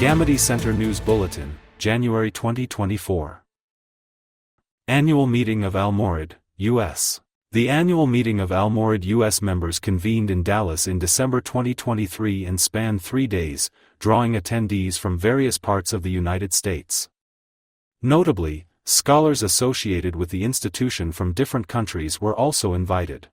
Ghamidi Center News Bulletin, January 2024. Annual Meeting of Al-Mawrid US. The annual meeting of Al-Mawrid US members convened in Dallas in December 2023 and spanned 3 days, drawing attendees from various parts of the United States. Notably, scholars associated with the institution from different countries were also invited.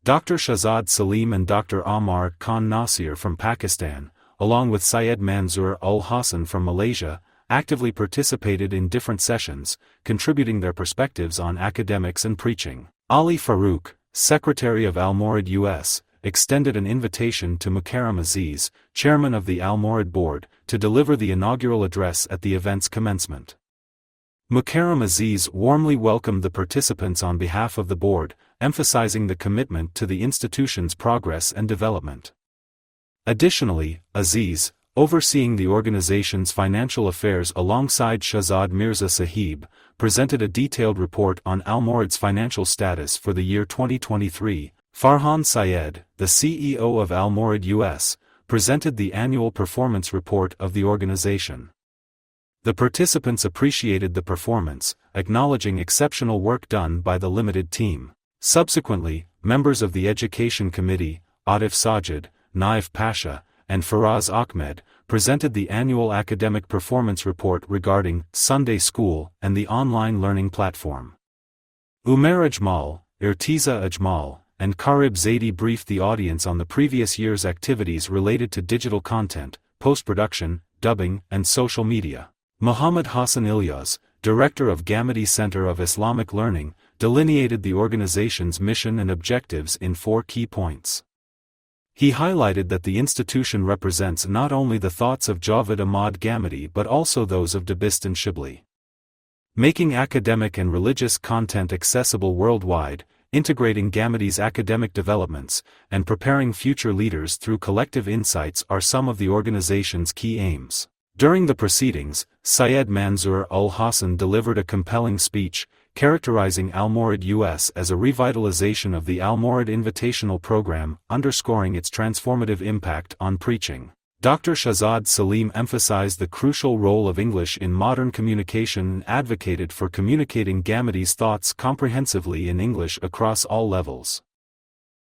Dr. Shahzad Salim and Dr. Ahmad Khan Nasir from Pakistan, along with Syed Manzoor Ul-Hassan from Malaysia, actively participated in different sessions, contributing their perspectives on academics and preaching. Ali Farouk, Secretary of Al-Mawrid US, extended an invitation to Mukarram Aziz, Chairman of the Al-Mawrid Board, to deliver the inaugural address at the event's commencement. Mukarram Aziz warmly welcomed the participants on behalf of the board, emphasizing the commitment to the institution's progress and development. Additionally, Aziz, overseeing the organization's financial affairs alongside Shahzad Mirza Sahib, presented a detailed report on Al-Mawrid's financial status for the year 2023. Farhan Syed, the CEO of Al-Mawrid US, presented the annual performance report of the organization. The participants appreciated the performance, acknowledging exceptional work done by the limited team. Subsequently, members of the Education Committee, Atif Sajid, Naif Pasha, and Faraz Ahmed, presented the annual academic performance report regarding Sunday School and the online learning platform. Umair Ajmal, Irtiza Ajmal, and Karib Zaidi briefed the audience on the previous year's activities related to digital content, post-production, dubbing, and social media. Muhammad Hassan Ilyas, Director of Ghamidi Center of Islamic Learning, delineated the organization's mission and objectives in 4 key points. He highlighted that the institution represents not only the thoughts of Javed Ahmed Ghamidi but also those of Dabist and Shibli. Making academic and religious content accessible worldwide, integrating Ghamidi's academic developments, and preparing future leaders through collective insights are some of the organization's key aims. During the proceedings, Syed Manzoor Ul-Hassan delivered a compelling speech, characterizing Al-Mawrid US as a revitalization of the Al-Mawrid Invitational Program, underscoring its transformative impact on preaching. Dr. Shahzad Salim emphasized the crucial role of English in modern communication and advocated for communicating Ghamidi's thoughts comprehensively in English across all levels.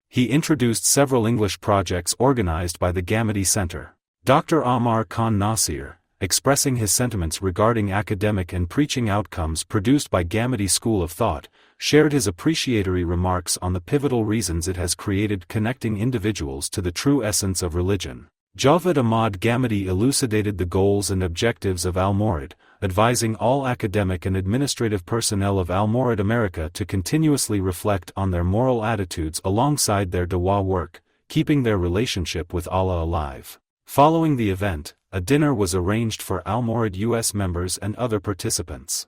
He introduced several English projects organized by the Ghamidi Center. Dr. Ahmad Khan Nasir, expressing his sentiments regarding academic and preaching outcomes produced by Ghamidi School of Thought, shared his appreciatory remarks on the pivotal reasons it has created connecting individuals to the true essence of religion. Javed Ahmed Ghamidi elucidated the goals and objectives of Al-Mawrid, advising all academic and administrative personnel of Al-Mawrid America to continuously reflect on their moral attitudes alongside their dawah work, keeping their relationship with Allah alive. Following the event, a dinner was arranged for Al-Mawrid US members and other participants.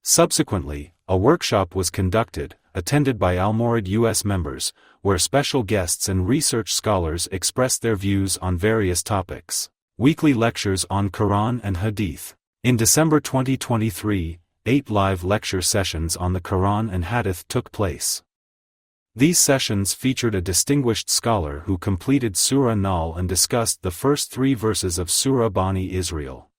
Subsequently, a workshop was conducted, attended by Al-Mawrid US members, where special guests and research scholars expressed their views on various topics. Weekly lectures on Quran and Hadith. In December 2023, 8 live lecture sessions on the Quran and Hadith took place. These sessions featured a distinguished scholar who completed Surah Nahl and discussed the first 3 verses of Surah Bani Israel.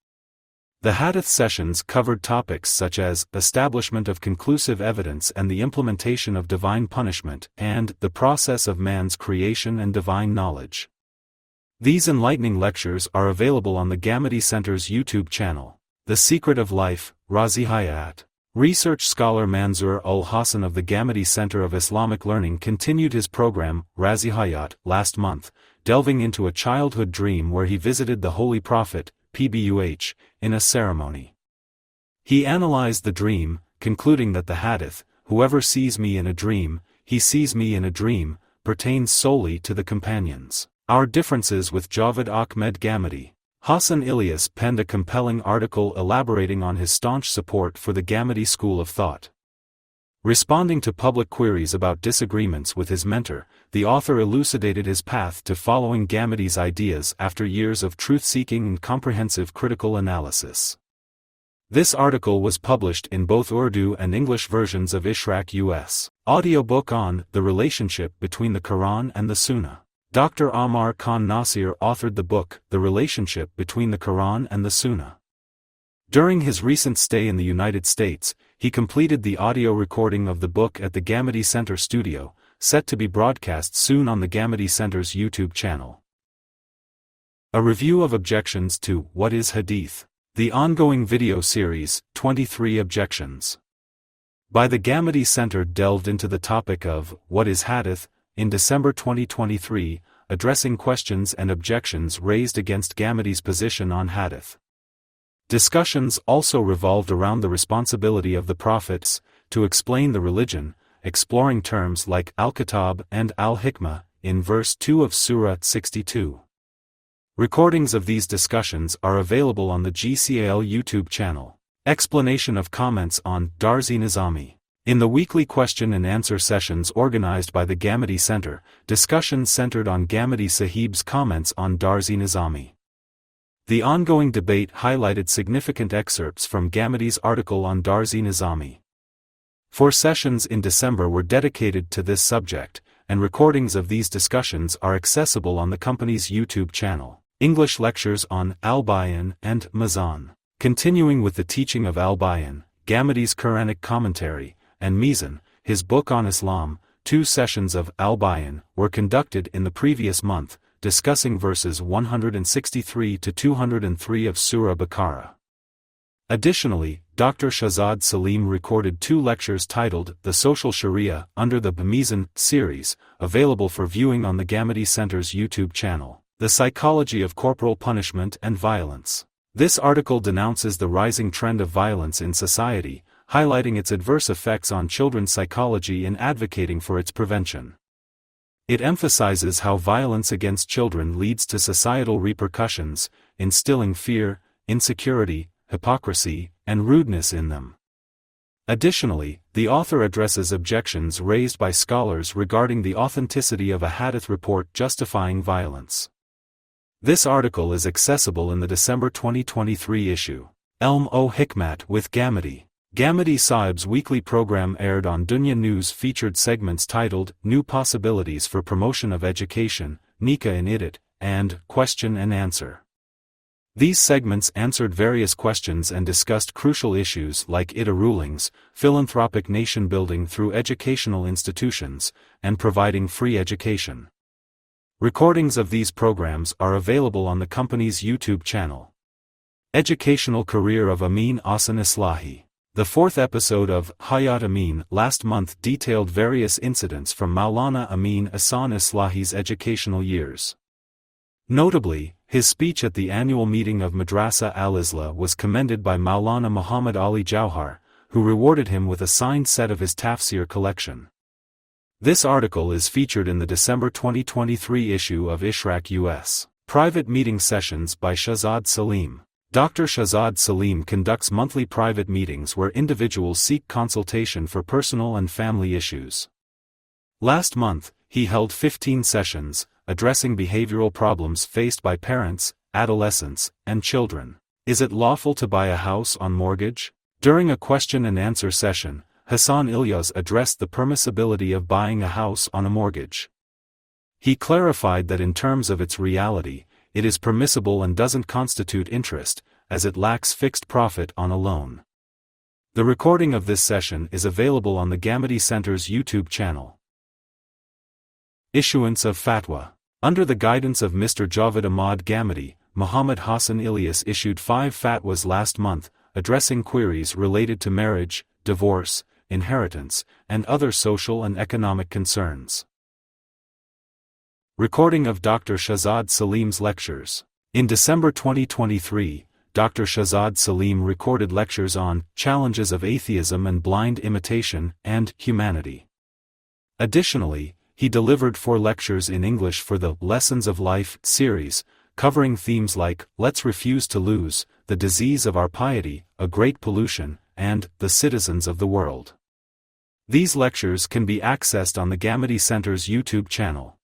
The Hadith sessions covered topics such as establishment of conclusive evidence and the implementation of divine punishment, and the process of man's creation and divine knowledge. These enlightening lectures are available on the Ghamidi Center's YouTube channel. The Secret of Life, Razi Hayat. Research scholar Manzoor Ul-Hassan of the Ghamidi Center of Islamic Learning continued his program, Razi Hayat, last month, delving into a childhood dream where he visited the Holy Prophet, PBUH, in a ceremony. He analyzed the dream, concluding that the hadith, "Whoever sees me in a dream, he sees me in a dream," pertains solely to the companions. Our differences with Javed Ahmed Ghamidi. Hassan Ilyas penned a compelling article elaborating on his staunch support for the Ghamidi School of Thought. Responding to public queries about disagreements with his mentor, the author elucidated his path to following Ghamidi's ideas after years of truth-seeking and comprehensive critical analysis. This article was published in both Urdu and English versions of Ishraq US. Audiobook on The Relationship Between the Quran and the Sunnah. Dr. Ammar Khan Nasir authored the book, The Relationship Between the Quran and the Sunnah. During his recent stay in the United States, he completed the audio recording of the book at the Ghamidi Center studio, set to be broadcast soon on the Ghamidi Center's YouTube channel. A review of objections to What is Hadith? The ongoing video series, 23 Objections by the Ghamidi Center delved into the topic of What is Hadith? In December 2023, addressing questions and objections raised against Ghamidi's position on Hadith. Discussions also revolved around the responsibility of the prophets to explain the religion, exploring terms like Al-Kitab and Al-Hikmah in verse 2 of Surah 62. Recordings of these discussions are available on the GCIL YouTube channel. Explanation of comments on Darzi Nizami. In the weekly question and answer sessions organized by the Ghamidi Center, discussions centered on Ghamidi Sahib's comments on Darzi Nizami. The ongoing debate highlighted significant excerpts from Ghamidi's article on Darzi Nizami. 4 sessions in December were dedicated to this subject, and recordings of these discussions are accessible on the company's YouTube channel. English lectures on Al-Bayan and Meezan. Continuing with the teaching of Al-Bayan, Ghamidi's Quranic commentary, and Meezan, his book on Islam, 2 sessions of Al-Bayan were conducted in the previous month, discussing verses 163 to 203 of Surah Baqarah. Additionally, Dr. Shahzad Salim recorded 2 lectures titled The Social Sharia under the Meezan series, available for viewing on the Ghamidi Center's YouTube channel. The Psychology of Corporal Punishment and Violence. This article denounces the rising trend of violence in society, highlighting its adverse effects on children's psychology and advocating for its prevention. It emphasizes how violence against children leads to societal repercussions, instilling fear, insecurity, hypocrisy, and rudeness in them. Additionally, the author addresses objections raised by scholars regarding the authenticity of a hadith report justifying violence. This article is accessible in the December 2023 issue. Hikmat with Ghamidi. Ghamidi Sahib's weekly program aired on Dunya News featured segments titled New Possibilities for Promotion of Education, Nikah in Idat, and Question and Answer. These segments answered various questions and discussed crucial issues like IDA rulings, philanthropic nation building through educational institutions, and providing free education. Recordings of these programs are available on the company's YouTube channel. Educational Career of Amin Ahsan Islahi. The 4th episode of Hayat Amin last month detailed various incidents from Maulana Amin Ahsan Islahi's educational years. Notably, his speech at the annual meeting of Madrasa al-Islah was commended by Maulana Muhammad Ali Jauhar, who rewarded him with a signed set of his tafsir collection. This article is featured in the December 2023 issue of Islamic US. Private Meeting Sessions by Shahzad Salim. Dr. Shahzad Salim conducts monthly private meetings where individuals seek consultation for personal and family issues. Last month, he held 15 sessions, addressing behavioral problems faced by parents, adolescents, and children. Is it lawful to buy a house on mortgage? During a question and answer session, Hassan Ilyas addressed the permissibility of buying a house on a mortgage. He clarified that in terms of its reality, it is permissible and doesn't constitute interest, as it lacks fixed profit on a loan. The recording of this session is available on the Ghamidi Center's YouTube channel. Issuance of Fatwa. Under the guidance of Mr. Javed Ahmed Ghamidi, Muhammad Hassan Ilyas issued 5 fatwas last month, addressing queries related to marriage, divorce, inheritance, and other social and economic concerns. Recording of Dr. Shahzad Salim's lectures. In December 2023, Dr. Shahzad Salim recorded lectures on Challenges of Atheism and Blind Imitation and Humanity. Additionally, he delivered 4 lectures in English for the Lessons of Life series, covering themes like Let's Refuse to Lose, The Disease of Our Piety, A Great Pollution, and The Citizens of the World. These lectures can be accessed on the Ghamidi Center's YouTube channel.